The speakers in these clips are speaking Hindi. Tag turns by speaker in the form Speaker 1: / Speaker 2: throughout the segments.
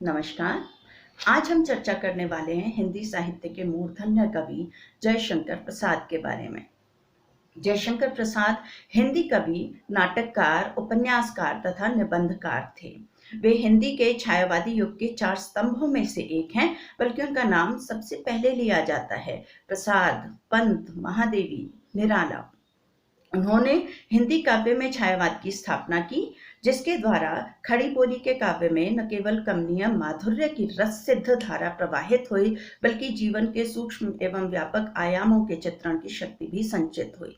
Speaker 1: नमस्कार। आज हम चर्चा करने वाले हैं हिंदी साहित्य के मूर्धन्य कवि जयशंकर प्रसाद के बारे में। जयशंकर प्रसाद हिंदी कवि, नाटककार, उपन्यासकार तथा निबंधकार थे। वे हिंदी के छायावादी युग के 4 स्तंभों में से एक हैं, बल्कि उनका नाम सबसे पहले लिया जाता है। प्रसाद, पंत, महादेवी, निराला। उन्होंने हिंदी काव्य में छायावाद की स्थापना की, जिसके द्वारा खड़ी बोली के काव्य में न केवल कमनीय माधुर्य की रस सिद्ध धारा प्रवाहित हुई, बल्कि जीवन के सूक्ष्म एवं व्यापक आयामों के चित्रण की शक्ति भी संचित हुई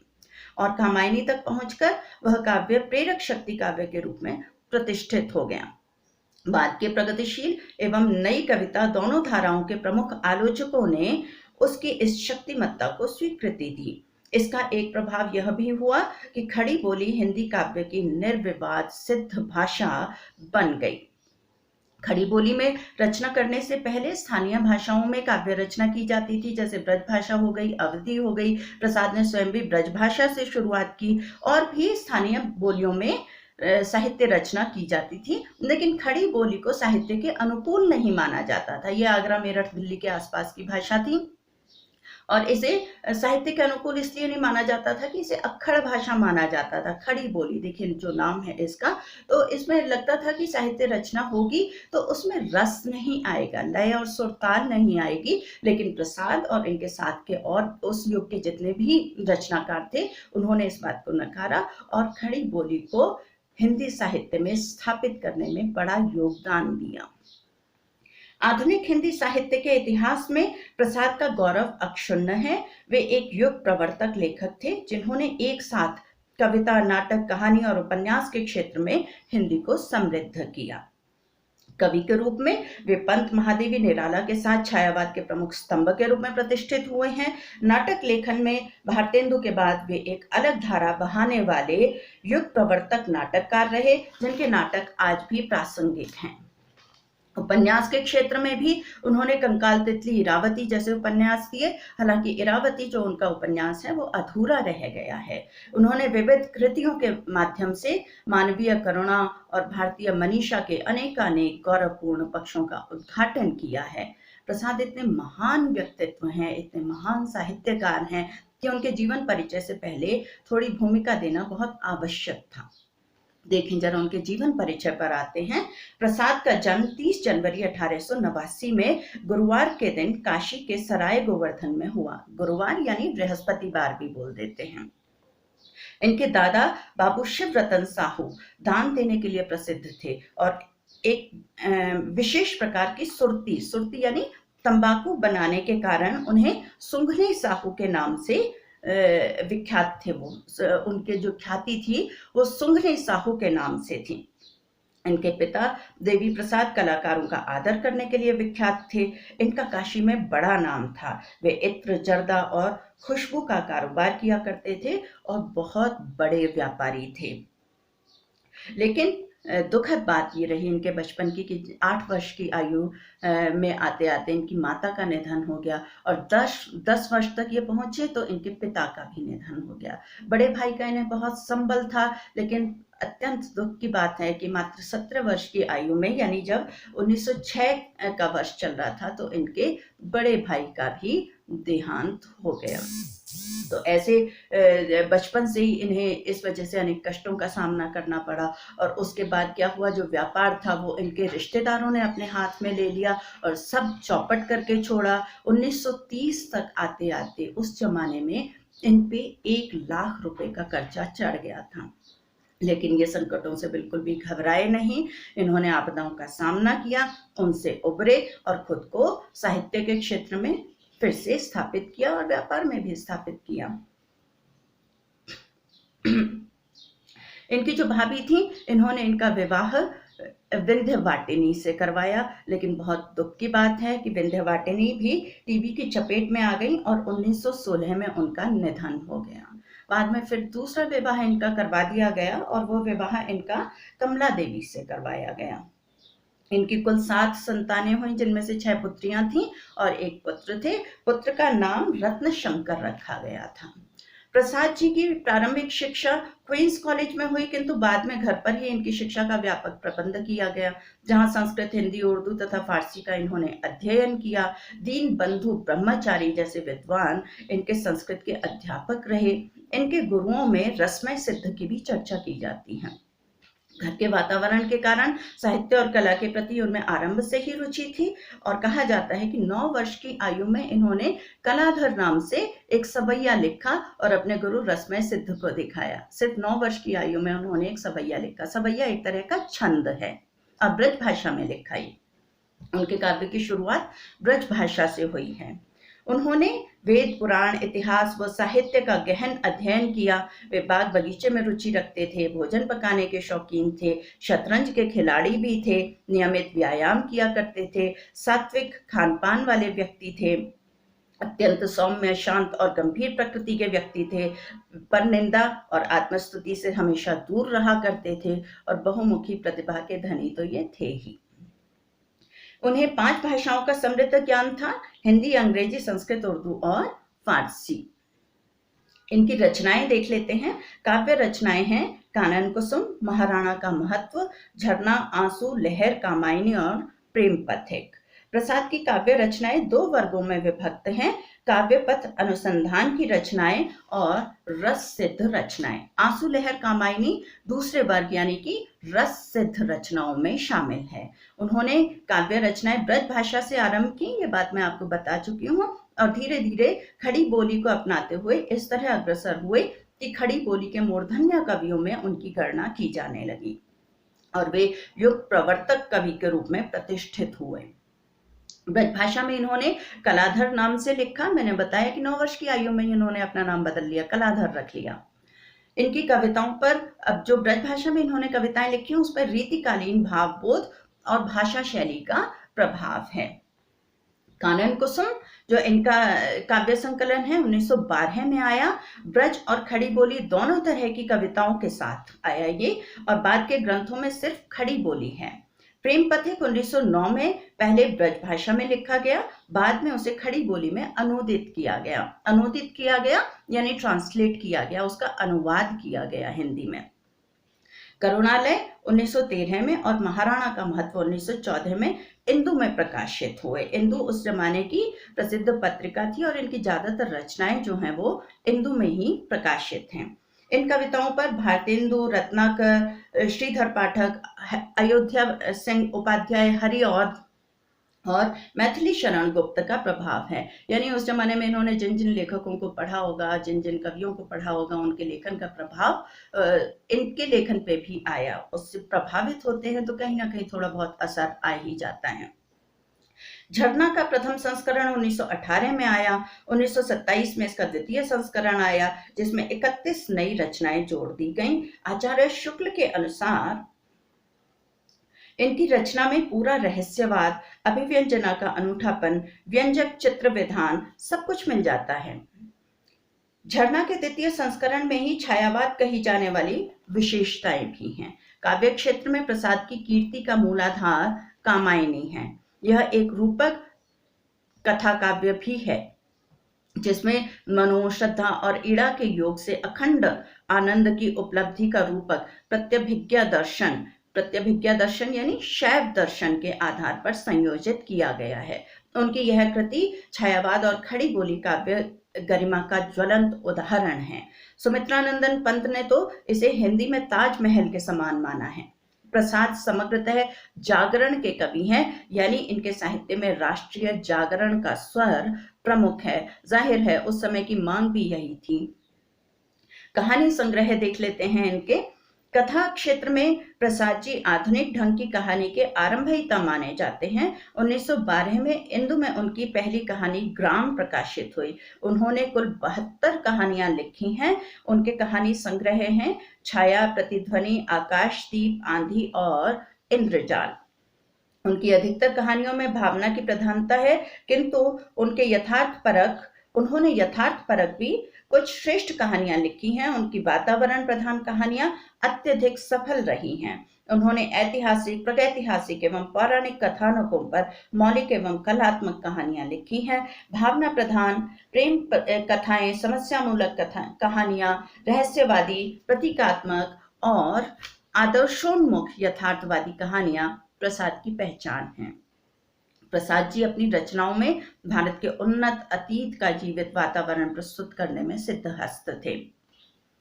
Speaker 1: और कामायनी तक पहुंचकर वह काव्य प्रेरक शक्ति काव्य के रूप में प्रतिष्ठित हो गया। बाद के प्रगतिशील एवं नई कविता दोनों धाराओं के प्रमुख आलोचकों ने उसकी इस शक्तिमत्ता को स्वीकृति दी। इसका एक प्रभाव यह भी हुआ कि खड़ी बोली हिंदी काव्य की निर्विवाद सिद्ध भाषा बन गई। खड़ी बोली में रचना करने से पहले स्थानीय भाषाओं में काव्य रचना की जाती थी, जैसे ब्रज भाषा हो गई, अवधी हो गई। प्रसाद ने स्वयं भी ब्रज भाषा से शुरुआत की और भी स्थानीय बोलियों में साहित्य रचना की जाती थी, लेकिन खड़ी बोली को साहित्य के अनुकूल नहीं माना जाता था। यह आगरा, मेरठ, दिल्ली के आसपास की भाषा थी और इसे साहित्य के अनुकूल इसलिए नहीं माना जाता था कि इसे अक्खड़ भाषा माना जाता था। खड़ी बोली, देखिए जो नाम है इसका, तो इसमें लगता था कि साहित्य रचना होगी तो उसमें रस नहीं आएगा, लय और सुर ताल नहीं आएगी। लेकिन प्रसाद और इनके साथ के और उस युग के जितने भी रचनाकार थे, उन्होंने इस बात को नकारा और खड़ी बोली को हिंदी साहित्य में स्थापित करने में बड़ा योगदान दिया। आधुनिक हिंदी साहित्य के इतिहास में प्रसाद का गौरव अक्षुण्ण है। वे एक युग प्रवर्तक लेखक थे, जिन्होंने एक साथ कविता, नाटक, कहानी और उपन्यास के क्षेत्र में हिंदी को समृद्ध किया। कवि के रूप में वे पंत, महादेवी, निराला के साथ छायावाद के प्रमुख स्तंभ के रूप में प्रतिष्ठित हुए हैं। नाटक लेखन में भारतेंदु के बाद वे एक अलग धारा बहाने वाले युग प्रवर्तक नाटककार रहे, जिनके नाटक आज भी प्रासंगिक हैं। उपन्यास के क्षेत्र में भी उन्होंने कंकाल, तितली, इरावती जैसे उपन्यास दिए। हालांकि इरावती जो उनका उपन्यास है वो अधूरा रह गया है। उन्होंने विविध कृतियों के माध्यम से मानवीय करुणा और भारतीय मनीषा के अनेकानेक गौरवपूर्ण पक्षों का उद्घाटन किया है। प्रसाद इतने महान व्यक्तित्व हैं, इतने महान साहित्यकार हैं कि उनके जीवन परिचय से पहले थोड़ी भूमिका देना बहुत आवश्यक था। देखें जरा, उनके जीवन परिचय पर आते हैं। प्रसाद का जन्म 30 जनवरी 1889 में गुरुवार के दिन काशी के सराय गोवर्धन में हुआ। गुरुवार यानी बृहस्पतिवार भी बोल देते हैं। इनके दादा बाबू शिवरतन साहू दान देने के लिए प्रसिद्ध थे और एक विशेश प्रकार की सुरती यानी तंबाकू बनाने के कारण उन्हें सुंघनी साहू के नाम से विख्यात थे। वो उनके जो ख्याति थी वो सुंघनी साहू के नाम से थी। इनके पिता देवी प्रसाद कलाकारों का आदर करने के लिए विख्यात थे। इनका काशी में बड़ा नाम था। वे इत्र, जर्दा और खुशबू का कारोबार किया करते थे और बहुत बड़े व्यापारी थे। लेकिन दुखद बात ये रही इनके बचपन की कि 8 वर्ष की आयु में आते आते इनकी माता का निधन हो गया और 10 वर्ष तक ये पहुंचे तो इनके पिता का भी निधन हो गया। बड़े भाई का इन्हें बहुत संबल था, लेकिन अत्यंत दुख की बात है कि मात्र 17 वर्ष की आयु में, यानी जब 1906 का वर्ष चल रहा था, तो इनके बड़े भाई का भी देहांत हो गया। तो ऐसे बचपन से ही इन्हें इस वजह से अनेक कष्टों का सामना करना पड़ा। और उसके बाद क्या हुआ, जो व्यापार था वो इनके रिश्तेदारों ने अपने हाथ में ले लिया और सब चौपट करके छोड़ा। 1930 तक आते आते उस जमाने में इन पे 1 लाख रुपए का कर्जा चढ़ गया था। लेकिन ये संकटों से बिल्कुल भी घबराए नहीं। इन्होंने आपदाओं का सामना किया, उनसे उबरे और खुद को साहित्य के क्षेत्र में फिर से स्थापित किया और व्यापार में भी स्थापित किया। इनकी जो भाभी थी, इन्होंने इनका विवाह विंध्यवाटिनी से करवाया, लेकिन बहुत दुख की बात है कि विंध्यवाटिनी भी टीबी की चपेट में आ गई और 1916 में उनका निधन हो गया। बाद में फिर दूसरा विवाह इनका करवा दिया गया और वो विवाह इनका कमला देवी से करवाया गया। इनकी कुल 7 संतानें हुई, जिनमें से 6 पुत्रियां थीं और 1 पुत्र थे। पुत्र का नाम रत्न शंकर रखा गया था। प्रसाद जी की प्रारंभिक शिक्षा क्वींस कॉलेज में हुई, किंतु बाद में घर पर ही इनकी शिक्षा का व्यापक प्रबंध किया गया, जहां संस्कृत, हिंदी, उर्दू तथा फारसी का इन्होंने अध्ययन किया। दीन बंधु ब्रह्मचारी जैसे विद्वान इनके संस्कृत के अध्यापक रहे। इनके गुरुओं में रसमय सिद्ध की भी चर्चा की जाती है। घर के वातावरण के कारण साहित्य और कला के प्रति उनमें आरंभ से ही रुचि थी, और कहा जाता है कि 9 वर्ष की आयु में इन्होंने कलाधर नाम से एक सवैया लिखा और अपने गुरु रसमय सिद्ध को दिखाया। सिर्फ 9 वर्ष की आयु में उन्होंने एक सवैया लिखा। सवैया एक तरह का छंद है, अब ब्रज भाषा में लिखा। ही उनके काव्य की शुरुआत ब्रज भाषा से हुई है। उन्होंने वेद, पुराण, इतिहास व साहित्य का गहन अध्ययन किया। वे बाग बगीचे में रुचि रखते थे, भोजन पकाने के शौकीन थे, शतरंज के खिलाड़ी भी थे, नियमित व्यायाम किया करते थे, सात्विक खान पान वाले व्यक्ति थे, अत्यंत सौम्य, शांत और गंभीर प्रकृति के व्यक्ति थे, पर निंदा और आत्मस्तुति से हमेशा दूर रहा करते थे, और बहुमुखी प्रतिभा के धनी तो ये थे ही। उन्हें 5 भाषाओं का समृद्ध ज्ञान था, हिंदी, अंग्रेजी, संस्कृत, उर्दू और फारसी। इनकी रचनाएं देख लेते हैं। काव्य रचनाएं हैं कानन कुसुम, महाराणा का महत्व, झरना, आंसू, लहर, कामायनी और प्रेम पथिक। प्रसाद की काव्य रचनाएं 2 वर्गों में विभक्त हैं, काव्य पथ अनुसंधान की रचनाएं और रस सिद्ध रचनाएं। आंसू, लहर, कामायनी दूसरे वर्ग यानी कि रस सिद्ध रचनाओं में शामिल है। उन्होंने काव्य रचनाएं ब्रज भाषा से आरंभ की, ये बात मैं आपको बता चुकी हूँ, और धीरे धीरे खड़ी बोली को अपनाते हुए इस तरह अग्रसर हुए कि खड़ी बोली के मूर्धन्य कवियों में उनकी गणना की जाने लगी और वे युग प्रवर्तक कवि के रूप में प्रतिष्ठित हुए। ब्रज भाषा में इन्होंने कलाधर नाम से लिखा। मैंने बताया कि 9 वर्ष की आयु में इन्होंने अपना नाम बदल लिया, कलाधर रख लिया। इनकी कविताओं पर, अब जो ब्रज भाषा में इन्होंने कविताएं लिखी उस पर रीतिकालीन भावबोध और भाषा शैली का प्रभाव है। कानन कुसुम जो इनका काव्य संकलन है 1912 में आया। ब्रज और खड़ी बोली दोनों तरह की कविताओं के साथ आया ये, और बाद के ग्रंथों में सिर्फ खड़ी बोली है। प्रेम पथिक 1909 में पहले ब्रज भाषा में लिखा गया, बाद में उसे खड़ी बोली में अनुदित किया गया यानी ट्रांसलेट किया गया, उसका अनुवाद किया गया हिंदी में। करुणालय 1913 में और महाराणा का महत्व 1914 में इंदु में प्रकाशित हुए। इंदु उस जमाने की प्रसिद्ध पत्रिका थी और इनकी ज्यादातर रचनाएं जो हैं वो इंदु में ही प्रकाशित हैं। इन कविताओं पर भारतेंदु, रत्नाकर, श्रीधर पाठक, अयोध्या सिंह उपाध्याय, हरिऔध और मैथिली शरण गुप्त का प्रभाव है। यानी उस जमाने में इन्होंने जिन जिन लेखकों को पढ़ा होगा, जिन जिन कवियों को पढ़ा होगा, उनके लेखन का प्रभाव इनके लेखन पे भी आया। उससे प्रभावित होते हैं तो कहीं ना कहीं थोड़ा बहुत असर आ ही जाता है। झरना का प्रथम संस्करण 1918 में आया। 1927 में इसका द्वितीय संस्करण आया, जिसमें 31 नई रचनाएं जोड़ दी गईं। आचार्य शुक्ल के अनुसार इनकी रचना में पूरा रहस्यवाद, अभिव्यंजना का अनूठापन, व्यंजक चित्र विधान सब कुछ मिल जाता है। झरना के द्वितीय संस्करण में ही छायावाद कही जाने वाली विशेषताएं भी हैं। काव्य क्षेत्र में प्रसाद की कीर्ति का मूलाधार कामायनी है। यह एक रूपक कथा काव्य भी है जिसमें मनो, श्रद्धा और ईड़ा के योग से अखंड आनंद की उपलब्धि का रूपक प्रत्यभिज्ञा दर्शन यानी शैव दर्शन के आधार पर संयोजित किया गया है। उनकी यह कृति छायावाद और खड़ी बोली काव्य गरिमा का ज्वलंत उदाहरण है। सुमित्रानंदन पंत ने तो इसे हिंदी में ताजमहल के समान माना है। प्रसाद समग्रतः जागरण के कवि हैं, यानी इनके साहित्य में राष्ट्रीय जागरण का स्वर प्रमुख है। जाहिर है उस समय की मांग भी यही थी। कहानी संग्रह देख लेते हैं इनके। कथा क्षेत्र में प्रसाद जी आधुनिक ढंग की कहानी के आरंभयिता माने जाते हैं। 1912 में इंदु में उनकी पहली कहानी ग्राम प्रकाशित हुई। उन्होंने कुल 72 कहानियां लिखी हैं। उनके कहानी संग्रह हैं छाया, प्रतिध्वनि, आकाशदीप, आंधी और इंद्रजाल। उनकी अधिकतर कहानियों में भावना की प्रधानता है, किंतु उन्होंने यथार्थपरक भी कुछ श्रेष्ठ कहानियां लिखी हैं। उनकी वातावरण प्रधान कहानियां अत्यधिक सफल रही हैं। उन्होंने ऐतिहासिक, प्रागैतिहासिक एवं पौराणिक कथानकों पर मौलिक एवं कलात्मक कहानियां लिखी हैं। भावना प्रधान प्रेम कथाएं, समस्या मूलक कहानियां, रहस्यवादी, प्रतीकात्मक और आदर्शोन्मुख यथार्थवादी कहानियां प्रसाद की पहचान हैं। प्रसाद जी अपनी रचनाओं में भारत के उन्नत अतीत का जीवित वातावरण प्रस्तुत करने में सिद्धहस्त थे।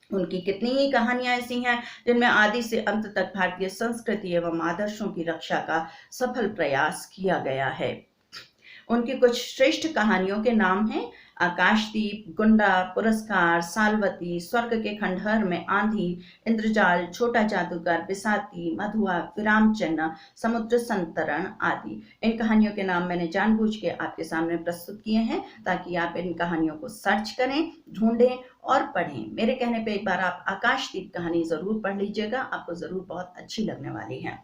Speaker 1: उनकी कितनी ही कहानियां ऐसी हैं जिनमें आदि से अंत तक भारतीय संस्कृति एवं आदर्शों की रक्षा का सफल प्रयास किया गया है। उनकी कुछ श्रेष्ठ कहानियों के नाम हैं आकाशदीप, गुंडा, पुरस्कार, सालवती, स्वर्ग के खंडहर में आंधी, इंद्रजाल, छोटा जादूगर, बिसाती, मधुआ, विराम चिन्ह, समुद्र संतरण आदि। इन कहानियों के नाम मैंने जानबूझ के आपके सामने प्रस्तुत किए हैं ताकि आप इन कहानियों को सर्च करें, ढूंढें और पढ़ें। मेरे कहने पे एक बार आप आकाशदीप कहानी जरूर पढ़ लीजिएगा, आपको जरूर बहुत अच्छी लगने वाली है।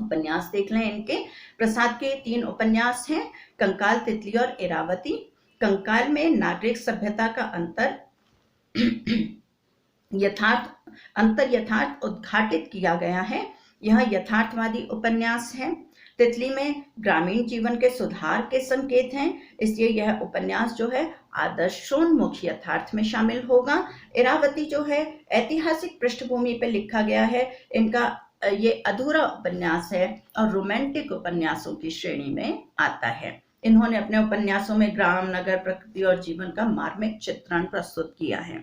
Speaker 1: उपन्यास देख लें इनके। प्रसाद के 3 उपन्यास हैं, कंकाल, तितली और इरावती। कंकाल में नागरिक सभ्यता का अंतर यथार्थ उद्घाटित किया गया है। यह यथार्थवादी उपन्यास है। तितली में ग्रामीण जीवन के सुधार के संकेत हैं, इसलिए यह उपन्यास जो है आदर्शोन्मुख यथार्थ में शामिल होगा। इरावती जो है ऐतिहासिक पृष्ठभूमि पर लिखा गया है। इनका ये अधूरा उपन्यास है और रोमांटिक उपन्यासों की श्रेणी में आता है। इन्होंने अपने उपन्यासों में ग्राम, नगर, प्रकृति और जीवन का मार्मिक चित्रण प्रस्तुत किया है।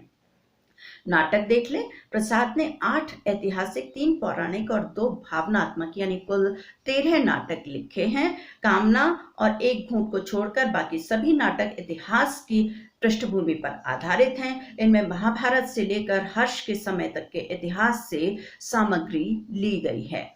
Speaker 1: नाटक देख लें। प्रसाद ने 8 ऐतिहासिक, 3 पौराणिक और 2 भावनात्मक यानी कुल 13 नाटक लिखे हैं। कामना और एक घूंट को छोड़कर बाकी सभी नाटक इतिहास की पृष्ठभूमि पर आधारित हैं। इनमें महाभारत से लेकर हर्ष के समय तक के इतिहास से सामग्री ली गई है।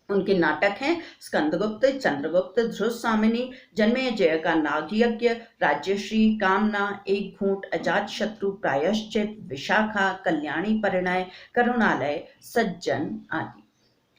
Speaker 1: उनके नाटक हैं स्कंदगुप्त, चंद्रगुप्त, ध्रुवसामिनी, जन्मेजय का नागयज्ञ, राज्यश्री, कामना, एक घूंट, अजातशत्रु, प्रायश्चित, विशाखा, कल्याणी परिणय, करुणालय, सज्जन आदि।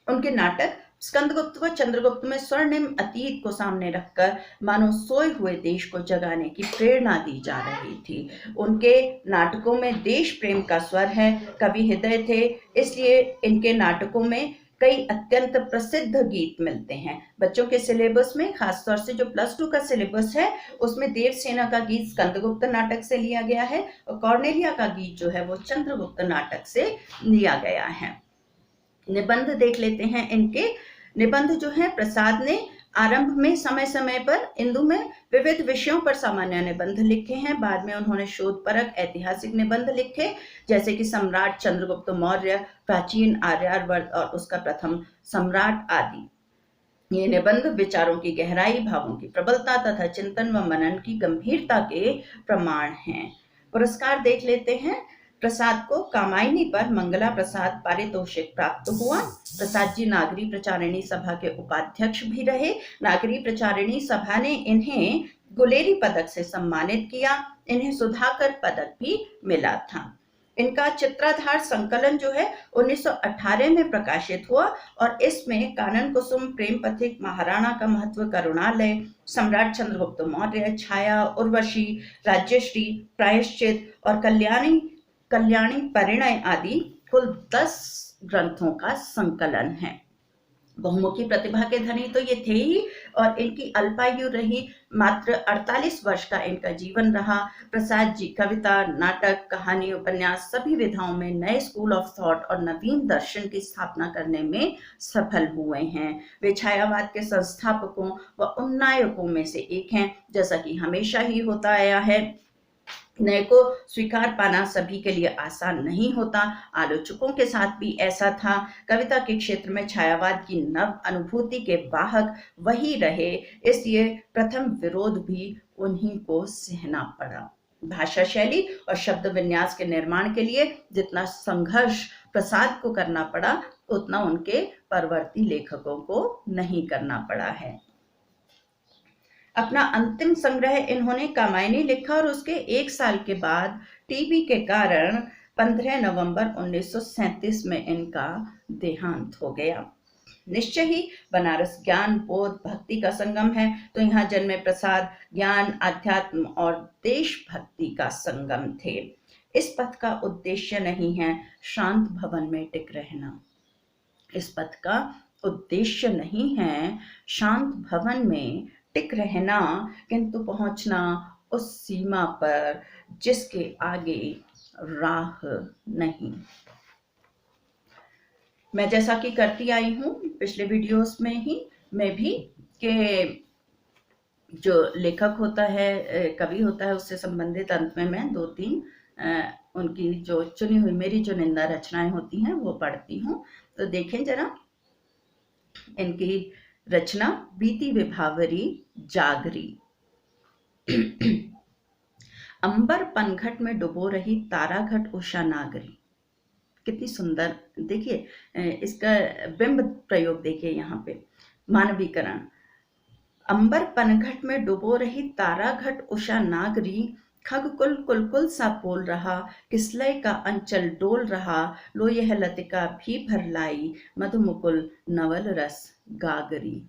Speaker 1: उनके नाटक स्कंदगुप्त व चंद्रगुप्त में स्वर्णिम अतीत को सामने रखकर मानो सोए हुए देश को जगाने की प्रेरणा दी जा रही थी। उनके नाटकों में देश प्रेम का स्वर है, कवि हृदय थे, इसलिए इनके नाटकों में कई अत्यंत प्रसिद्ध गीत मिलते हैं। बच्चों के सिलेबस में खासतौर से जो +2 का सिलेबस है उसमें देवसेना का गीत स्कंदगुप्त नाटक से लिया गया है और कॉर्नेलिया का गीत जो है वो चंद्रगुप्त नाटक से लिया गया है। निबंध देख लेते हैं इनके। निबंध जो है प्रसाद ने आरंभ में समय समय पर हिंदू में विविध विषयों पर सामान्य निबंध लिखे हैं। बाद में उन्होंने शोधपरक ऐतिहासिक निबंध लिखे, जैसे कि सम्राट चंद्रगुप्त मौर्य, प्राचीन आर्यावर्त और उसका प्रथम सम्राट आदि। ये निबंध विचारों की गहराई, भावों की प्रबलता तथा चिंतन व मनन की गंभीरता के प्रमाण हैं। पुरस्कार देख लेते हैं। प्रसाद को कामायनी पर मंगला प्रसाद पारितोषिक प्राप्त हुआ। प्रसाद जी नागरी प्रचारिणी सभा के उपाध्यक्ष भी रहे। नागरी प्रचारिणी सभा ने इन्हें गुलेरी पदक से सम्मानित किया। इन्हें सुधाकर पदक भी मिला था। इनका चित्राधार संकलन जो है 1918 में प्रकाशित हुआ और इसमें कानन कुसुम, प्रेम पथिक, महाराणा का महत्व, करुणालय, सम्राट चंद्रगुप्त मौर्य, छाया, उर्वशी, राज्यश्री, प्रायश्चित और कल्याणी परिणय आदि कुल 10 ग्रंथों का संकलन है। बहुमुखी प्रतिभा के धनी तो ये थे ही और इनकी अल्पायु रही, मात्र 48 वर्ष का इनका जीवन रहा। प्रसाद जी कविता, नाटक, कहानी, उपन्यास सभी विधाओं में नए स्कूल ऑफ थॉट और नवीन दर्शन की स्थापना करने में सफल हुए हैं। वे छायावाद के संस्थापकों व उन्नायकों में से एक हैं। जैसा कि हमेशा ही होता आया है, नए को स्वीकार पाना सभी के लिए आसान नहीं होता। आलोचकों के साथ भी ऐसा था। कविता के क्षेत्र में छायावाद की नव अनुभूति के वाहक वही रहे, इसलिए प्रथम विरोध भी उन्हीं को सहना पड़ा। भाषा शैली और शब्द विन्यास के निर्माण के लिए जितना संघर्ष प्रसाद को करना पड़ा उतना उनके परवर्ती लेखकों को नहीं करना पड़ा है। अपना अंतिम संग्रह इन्होंने कामायनी लिखा और उसके 1 साल के बाद टीबी के कारण 15 नवंबर 1937 में इनका देहांत हो गया। निश्चय ही बनारस ज्ञान, बोध, भक्ति का संगम है, तो यहाँ जन्मे प्रसाद ज्ञान, आध्यात्म और देशभक्ति का संगम थे। इस पथ का उद्देश्य नहीं है शांत भवन में टिक रहना, इस पथ का उद्देश्य नहीं है शांत भवन में टिक रहना, किंतु पहुंचना उस सीमा पर जिसके आगे राह नहीं। मैं जैसा कि करती आई हूँ पिछले वीडियोस में ही, मैं भी, कि जो लेखक होता है, कवि होता है, उससे संबंधित अंत में मैं 2-3 उनकी जो चुनी हुई मेरी चुनिंदा रचनाएं होती हैं वो पढ़ती हूँ। तो देखें जरा इनकी रचना, बीती विभावरी जागरी। अंबर पनघट में डुबो रही ताराघट उषा नागरी। कितनी सुंदर, देखिए इसका बिंब प्रयोग देखिए यहाँ पे, मानवीकरण। अंबर पनघट में डुबो रही ताराघट उषा नागरी, खगकुल कुलकुल सा बोल रहा, किसलय का अंचल डोल रहा, लो यह लतिका भी भर लाई, मधुमुकुल नवल रस गागरी।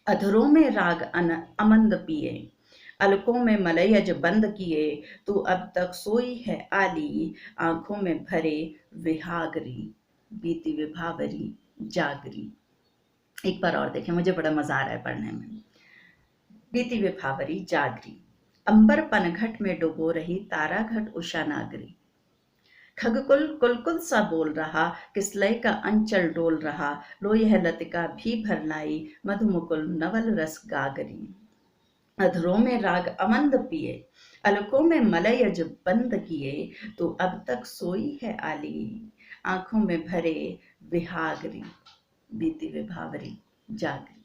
Speaker 1: अधरों में राग अमंद पिए, अलकों में मलयज बंद किए, तू अब तक सोई है आली, आंखों में भरे विहागरी, बीती विभावरी जागरी। एक बार और देखें, मुझे बड़ा मजा आ रहा है पढ़ने में। बीती विभावरी जागरी, अंबर पनघट में डुबो रही ताराघट उषा नागरी, खगकुल कुलकुल सा बोल रहा, किसलय का अंचल डोल रहा, लो यह लतिका भी भर लाई, मधुमुकुल नवल रस गागरी। अधरों में राग अमंद पिए, अलकों में मलयज बंद किए, तो अब तक सोई है आली, आंखों में भरे विहागरी, बीती विभावरी जागरी।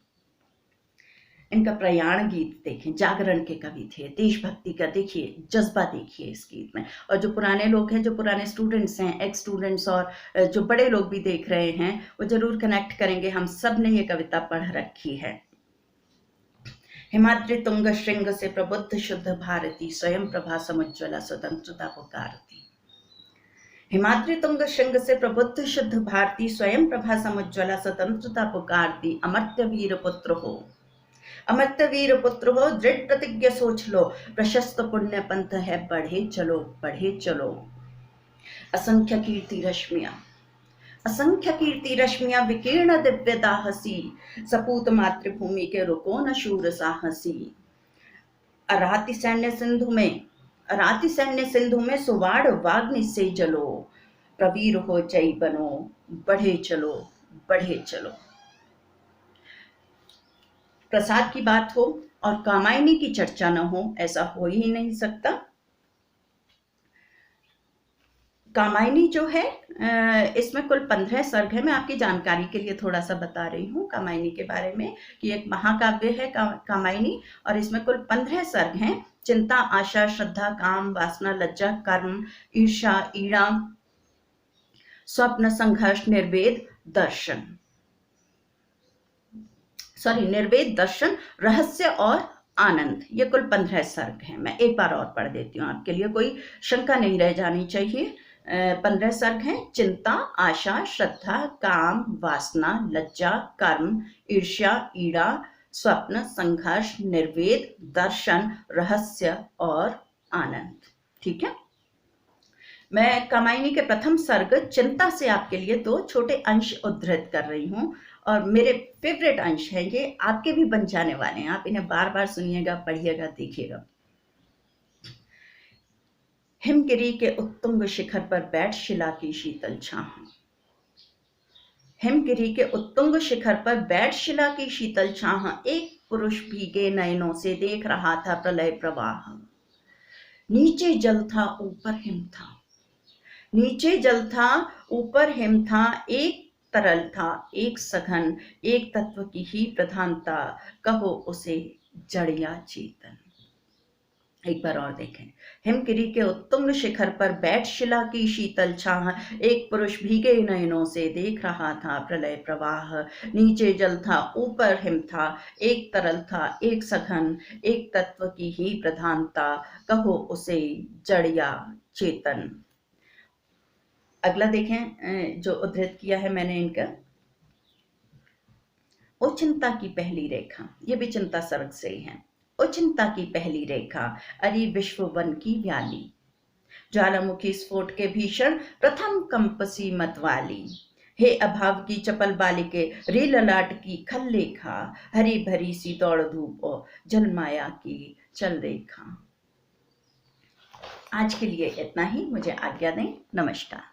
Speaker 1: इनका प्रयाण गीत देखें, जागरण के कवि थे, देशभक्ति का देखिए जज्बा देखिए इस गीत में। और जो पुराने लोग हैं, जो पुराने स्टूडेंट्स हैं, एक्स स्टूडेंट्स और जो बड़े लोग भी देख रहे हैं, वो जरूर कनेक्ट करेंगे। हम सब ने ये कविता पढ़ रखी है। हिमाद्री तुंग श्रृंग से प्रबुद्ध शुद्ध भारती, स्वयं प्रभा समुज्ज्वला स्वतंत्रता पुकारती। हिमाद्री तुंग श्रृंग से प्रबुद्ध शुद्ध भारती, स्वयं प्रभा समुज्ज्वला स्वतंत्रता पुकारती। अमर्त्य वीर पुत्र हो, अमर्त्य वीर पुत्र हो, दृढ़ प्रतिज्ञा सोच लो, प्रशस्त पुण्य पंथ है, बढ़े चलो बढ़े चलो। असंख्य कीर्ति रश्मियां, असंख्य कीर्ति रश्मियां विकीर्ण दिव्य दाहसी, सपूत मातृभूमि के रुको न शूर साहसी। अराति सैन्य सिंधु में, अराति सैन्य सिंधु में, सुवाड़ वाग्नि से जलो, प्रवीर हो जय बनो, बढ़े चलो बढ़े चलो। प्रसाद की बात हो और कामायनी की चर्चा न हो, ऐसा हो ही नहीं सकता। कामायनी जो है, इसमें कुल 15 सर्ग है। मैं आपकी जानकारी के लिए थोड़ा सा बता रही हूँ कामायनी के बारे में, कि एक महाकाव्य है कामायनी, और इसमें कुल 15 सर्ग हैं। चिंता, आशा, श्रद्धा, काम, वासना, लज्जा, कर्म, ईर्षा, ईड़ा, स्वप्न, संघर्ष, निर्वेद, दर्शन, निर्वेद, दर्शन, रहस्य और आनंद, ये कुल 15 सर्ग हैं। मैं एक बार और पढ़ देती हूँ आपके लिए, कोई शंका नहीं रह जानी चाहिए। 15 सर्ग हैं। चिंता, आशा, श्रद्धा, काम, वासना, लज्जा, कर्म, ईर्ष्या, ईड़ा, स्वप्न, संघर्ष, निर्वेद, दर्शन, रहस्य और आनंद। ठीक है, मैं कामायनी के प्रथम सर्ग चिंता से आपके लिए 2 छोटे अंश उद्धृत कर रही हूँ, और मेरे फेवरेट अंश हैं ये, आपके भी बन जाने वाले हैं। आप इन्हें बार बार सुनिएगा, पढ़िएगा, देखिएगा। हिमगिरी के उत्तुंग शिखर पर बैठ शिला की शीतल छाह, हिमगिरी के उत्तुंग शिखर पर बैठ शिला की शीतल छाह, एक पुरुष भीगे नयनों से देख रहा था प्रलय प्रवाह। नीचे जल था ऊपर हिम था, नीचे जल था ऊपर हिम था, एक तरल था एक सघन, एक तत्व की ही प्रधानता, कहो उसे जड़ या चेतन। एक बार और देखें। हिमगिरी के उत्तुंग शिखर पर बैठ शिला की शीतल छाह, एक पुरुष भीगे नयनों से देख रहा था प्रलय प्रवाह। नीचे जल था ऊपर हिम था, एक तरल था एक सघन, एक तत्व की ही प्रधानता, कहो उसे जड़ या चेतन। अगला देखें जो उद्धृत किया है मैंने इनका। ओ चिंता की पहली रेखा, ये भी चिंता सर्ग से ही है। ओ चिंता की पहली रेखा, अरे विश्व वन की व्याली, ज्वालामुखी स्फोट के भीषण प्रथम कंपसी मत वाली, हे अभाव की चपल बालिके, रे ललाट की खल लेखा, हरी भरी सी दौड़ धूप और जल माया की चल रेखा। आज के लिए इतना ही, मुझे आज्ञा दें। नमस्कार।